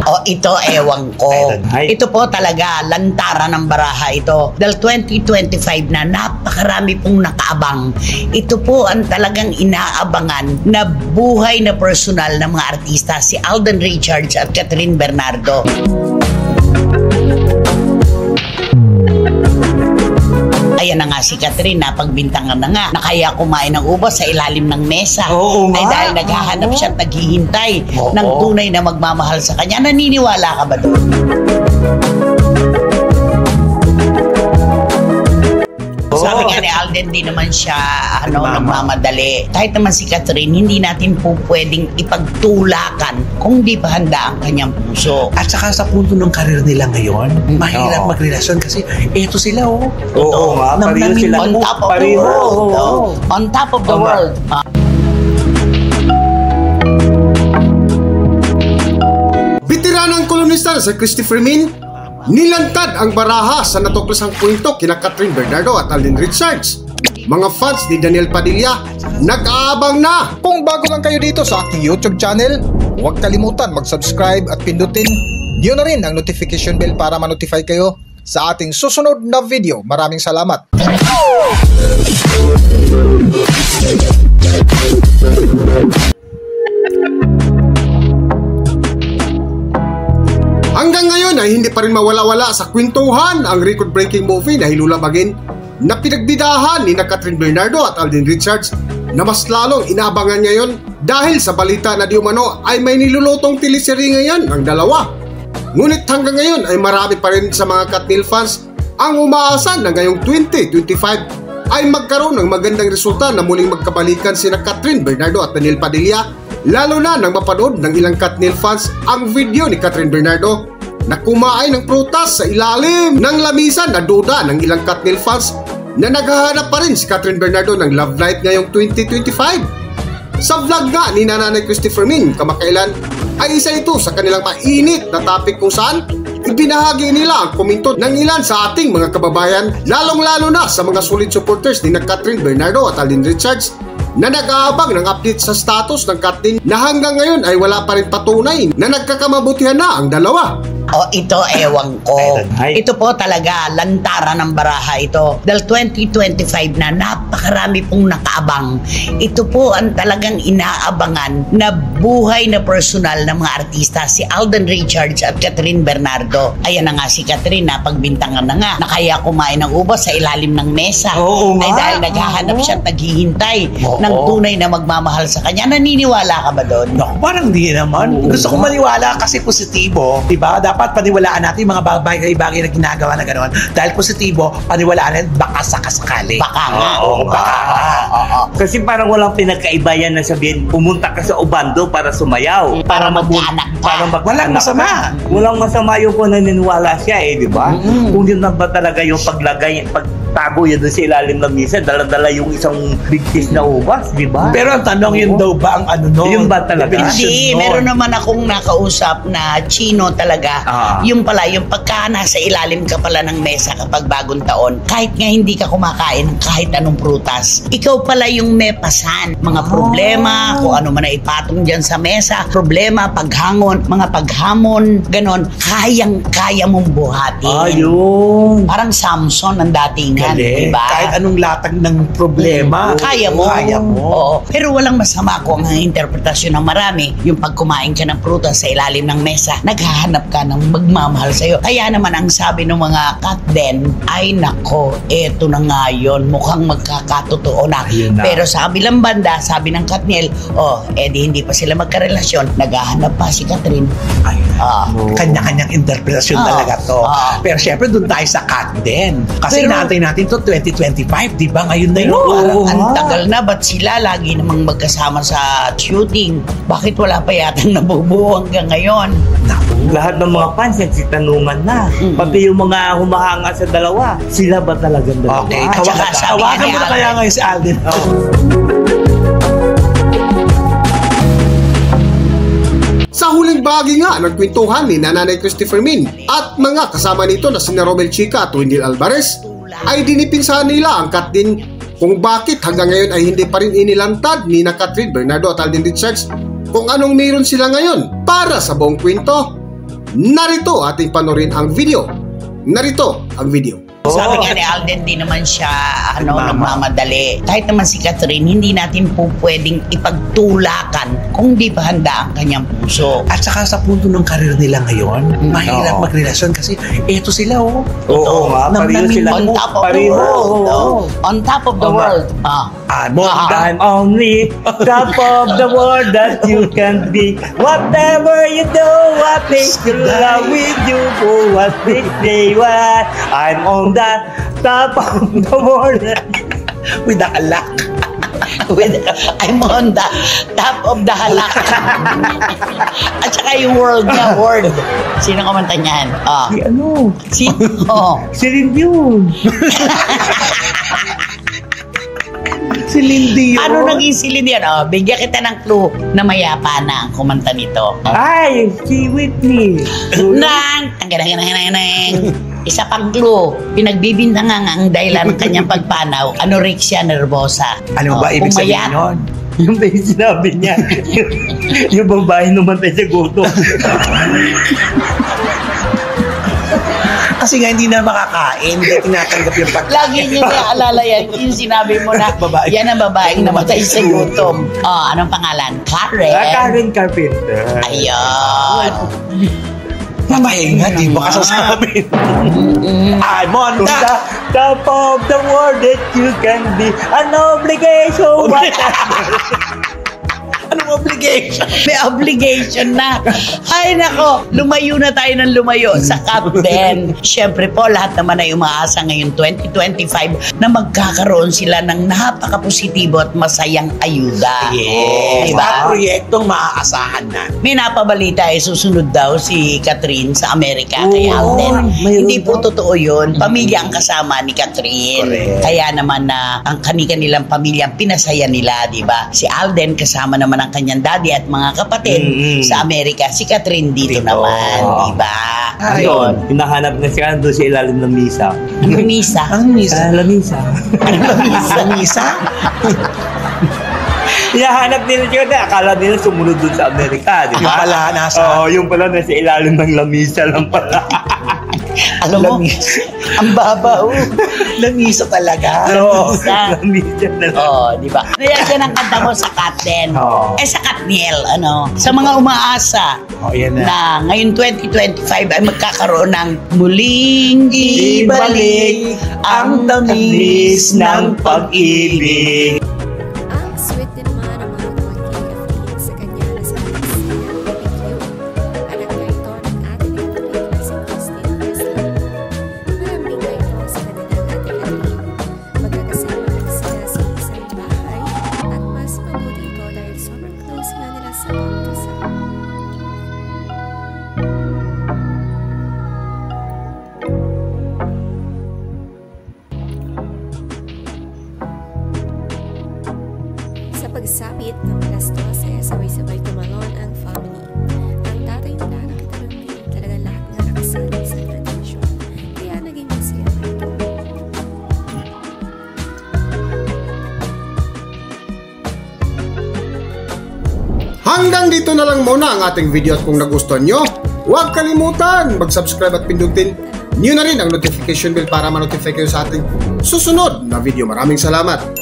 O ito, ewan ko. Ito po talaga, lantaran ng baraha ito. Dahil 2025 na, napakarami pong nakaabang. Ito po ang talagang inaabangan na buhay na personal ng mga artista, si Alden Richards at Catherine Bernardo. Ayan na nga si Catherine, napagbintangan na nga na kaya kumain ng ubas sa ilalim ng mesa. Ay dahil naghahanap siya at naghihintay ng tunay na magmamahal sa kanya. Naniniwala ka ba doon? Sabi nga ni Alden, di naman siya nagmamadali. Kahit naman si Catherine, hindi natin po pwedeng ipagtulakan kung di pa handa ang kanyang puso. At saka sa punto ng karir nila ngayon, mahirap magrelasyon kasi eto sila Oo nga, pariyo sila. On top of the world. On top of the world. Veteranang kolonista sa Christopher Min, nilantad ang baraha sa natuklasang kwento kina Catherine Bernardo at Alden Richards. Mga fans ni Daniel Padilla, nag-aabang na! Kung bago lang kayo dito sa aking YouTube channel, huwag kalimutan mag-subscribe at pindutin nyo na rin ang notification bell para ma-notify kayo sa ating susunod na video. Maraming salamat! Hanggang ngayon ay hindi pa rin mawala-wala sa kwentuhan ang record-breaking movie na Hilulabagin na pinagbidahan ni Catherine Bernardo at Alden Richards na mas lalong inaabangan ngayon dahil sa balita na di umano ay may nilulutong teleserye ngayon ang dalawa. Ngunit hanggang ngayon ay marami pa rin sa mga Katnil fans ang umaasa na ngayong 2025 ay magkaroon ng magandang resulta na muling magkabalikan sina Catherine Bernardo at Daniel Padilla, lalo na nang mapanood ng ilang Katnil fans ang video ni Catherine Bernardo na kumain ng prutas sa ilalim ng lamisan na duda ng ilang Katnil fans na naghahanap pa rin si Catherine Bernardo ng love life ngayong 2025. Sa vlog nga ni Nanay Christopher Min kamakailan ay isa ito sa kanilang mainit na topic kung saan ibinahagi nila ang komento ng ilan sa ating mga kababayan, lalong-lalo na sa mga solid supporters ni Catherine Bernardo at Alden Richards na nag-aabang ng update sa status ng Katnil na hanggang ngayon ay wala pa rin patunay na nagkakamabutihan na ang dalawa. O ito, ewan ko. Ito po talaga, lantaran ng baraha ito. Dahil 2025 na, napakarami pong nakaabang. Ito po ang talagang inaabangan na buhay na personal ng mga artista, si Alden Richards at Catherine Bernardo. Ayan na nga si Catherine, napagbintangan na nga na kaya kumain ng ubas sa ilalim ng mesa. Ay dahil naghahanap siya at naghihintay ng tunay na magmamahal sa kanya. Naniniwala ka ba doon? No, parang di naman. Gusto ko maniwala kasi positibo. Diba? Dapat paniwalaan natin yung mga bagay-bagay na ginagawa na gano'n. Dahil positibo, paniwalaan natin baka sakasakali. Baka nga. Kasi parang walang pinagkaiba yan na sabihin, pumunta ka sa Obando para sumayaw. Para mag-anak ka. Walang masama. Walang masama yung kung naniniwala siya di ba? Kung yun na ba talaga yung pagtago yun doon sa ilalim ng misa, dala-dala yung isang bigtis na ubas, di ba? Pero ang tanong, yun daw ba ang ano nun? Yung ba talaga? Hindi, meron naman akong nakausap na Chino talaga. Yung pala, yung pagka nasa ilalim ka pala ng mesa kapag bagong taon, kahit nga hindi ka kumakain ng kahit anong prutas, ikaw pala yung may pasan. Mga problema, kung ano man na ipatong dyan sa mesa, problema, paghangon, mga paghamon, ganon, kayang-kaya mong buhatin. Ayun. Parang Samson ang datingan, diba? Kahit anong latag ng problema, kaya mo. Oo. Pero walang masama kung ang interpretasyon ng marami, yung pag kumain ka ng prutas sa ilalim ng mesa, naghahanap ka ng magmamahal sa'yo. Kaya naman ang sabi ng mga Katden, ay nako, eto na nga yun, mukhang magkakatotoo na. Pero sa kabilang banda, sabi ng Katniel, hindi pa sila magkarelasyon, naghahanap pa si Catherine. Kanya-kanyang interpretasyon talaga to. Pero syempre doon tayo sa Katden. Kasi inaantay natin to 2025, di ba? Ngayon na yun. Ang tagal na, ba't sila lagi namang magkasama sa shooting? Bakit wala pa yatang nabubuo hanggang ngayon? Lahat ng mga fans nagsitanungan na. Pati yung mga humahanga sa dalawa, sila ba talagang dalawa? Okay, tawagan mo na kaya ngayon si Alden. Sa huling bahagi nga ng kwentuhan ni Nanay Christopher Min at mga kasama nito na sina Romel Chica at Wendell Alvarez, ay dinipinsahan nila ang Katnil kung bakit hanggang ngayon ay hindi pa rin inilantad ni Catherine Bernardo at Alden Richards kung anong meron sila ngayon. Para sa buong kwento, narito ating panorin ang video. Narito ang video. Sabi nga ni Alden, di naman siya nagmamadali. Kahit naman si Catherine, hindi natin po pwedeng ipagtulakan kung di pa handa ang kanyang puso. At saka sa punto ng karir nila ngayon, mahirap magrelasyon kasi eto sila Oo nga, pareho sila. On top of the world. On top of the world. I'm only top of the world that you can be. Whatever you do, what makes you love with you for what makes they want. I'm on the top of the world with the alak. I'm on the top of the halak. At saka yung world niya, world. Sino kumanta niyan? Sino? Si Lindy. Si Lindy yun. Ano naging si Lindy yan? Bigyan kita ng clue na mayapa na ang kumanta nito. Ay, si Whitney. Nang! Isa pang clue, pinagbibintangan ang dahilan ng kanyang pagpanaw, anorexia nervosa. Ano ba ibig sabihin nun? Yung ba yung sinabi niya? Yung babae namatay sa gutom. Kasi nga hindi na makakain, hindi tinatanggap yung pagkain. Lagi niyo naalala yan, yung sinabi mo na yan ang babaeng namatay sa gutom. Anong pangalan? Karen? Karen Carpenter. Ayun. Mapahinga, di ba kasasabi? I'm on the top of the world that you can be. An obligation. Anong obligation? May obligation na. Ay nako, lumayo na tayo ng lumayo sa Captain. Siyempre po, lahat naman ay umaasa ngayon 2025 na magkakaroon sila ng napaka-positibo at masayang ayuda. Yes. Diba? At proyektong maaasahan na. May napabalita susunod daw si Catherine sa Amerika kay Alden. Hindi po totoo yun. Pamilya ang kasama ni Catherine. Correct. Kaya naman na ang kanilang pamilya pinasaya nila, di ba? Si Alden kasama naman ang kanyang daddy at mga kapatid sa Amerika. Si Catherine dito naman, di ba? Ayun, hinahanap na siya doon sa ilalim ng misa. Ang misa? Ang misa? Lamisa. Ang misa? Hinahanap nila siya na akala nila sumunod doon sa Amerika, di ba? Yung pala nasa... yung pala nasa ilalim ng lamisa lang pala. Alam mo, ang baba, Lamisa talaga. Lamisa. Lamisa na lang. di ba? Yan ang kanta mo sa Catden. Sa Katniel, sa mga umaasa Yan na ngayon 2025 ay magkakaroon ng muling ibalik ang tamis ng pag-ibig. Ang sweet din naman ang mga tuwag sa kanya na sa anak niya ito ng ating ito na si Christine Presley. Marambing nga ito sa kanilang ate-atin. Magkakasama sila sa isang bahay at mas mabuti ito dahil sobrang close nga nila sa bangtusa. Sa pagsapit ng alas 12, sabay-sabay tumalon ang family. Ang tatay nila nakitarambing, talagang lahat nga nakasali sa tradisyon. Kaya naging masaya na ito. Hanggang dito na lang muna ang ating video at kung nagustuhan nyo, huwag kalimutan mag-subscribe at pindutin nyo na rin ang notification bell para ma-notify kayo sa ating susunod na video. Maraming salamat!